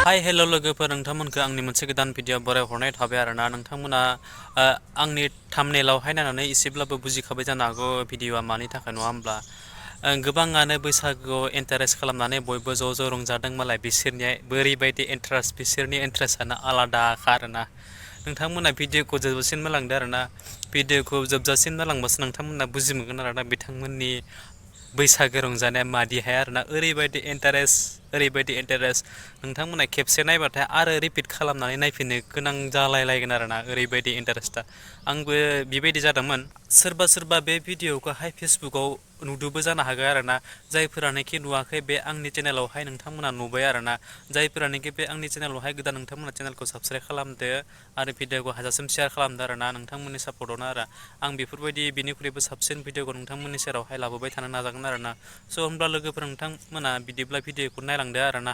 hi hello लोगोफोर नोंथांमोनखौ आंनि मोनसे गोदान भिडिअ बरायहरनाय थाबाय आरोना नोंथांमोना आंनि थाम्बनेलावहाय नायनानै एसेब्लाबो बुजिखाबाय जानो हागौ भिडिअआ मानि थाखाय नङा होमब्ला गोबाङानो बैसागुआव इन्टारेस्ट खालामनानै बयबो ज' रंजादों मालाय बिसोरनिया ओरैबायदि इन्टारेस्ट बिसोरनि इन्टारेस्टआनो आलादाखा आरोना नोंथांमोना भिडिअखौ जोबजासिम नायलांदो आरोना भिडिअखौ जोबजासिम नायलांबासो नोंथांमोना बुजि मोनगोन आरोना बिथांमोननि बैसागो रंजानाया मादिहाय आरोना ओरैबायदि इन्टारेस्ट नोंथांमोना खेबसे नायबाथाय आरो रिपिट खालामनानै नायफिननो गोनां जालायलायगोन आरोना ओरैबायदि इन्टारेस्टआ आंबो बेबायदि जादोंमोन सोरबा बे भिडिअखौहाय फेसबुकाव नुदोंबो जानो हागौ आरोना जायफोरानोखि नुवाखै बे आंनि चेनेलावहाय नोंथांमोना नुबाय आरोना जायफोरानोखि बे आंनि चेनेलावहाय गोदान नोंथांमोना चेनेलखौ साबस्क्राइब खालामदो आरो भिडिअखौ हाजासिम शेयार खालामदो आरोना नोंथांमोननि सापर्टआवनो आरो आं बेफोरबायदि बिनिख्रुइबो साबसिन भिडिअखौ नोंथांमोननि सेरावहाय लाबोबाय थानो नाजागोन आरोना स' होमब्ला लोगोफोर नोंथांमोना बिदिब्ला भिडिअखौ नायलांदो आरोना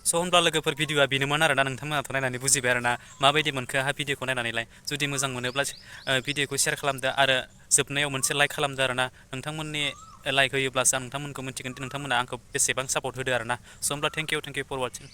स' होमब्ला लोगोफोर भिडिअआ बेनोमोन आरोना नोंथांमोनाथ' नायनानै बुजिबाय आरोना माबायदि मोनखो भिडिअखौ नायनानैलाय जुदि मोजां मोनोब्ला भिडिअखौ शेयार खालामदो आरो जोबनायाव मोनसे लाइक खालामदो आरोना नोंथांमोननि लाइक होयोब्लासो आं नोंथांमोनखौ मिन्थिगोन दि नोंथांमोना आंखौ बेसेबां सापर्ट होदो आरोना स' होमब्ला थेंक इउ फर वाचिं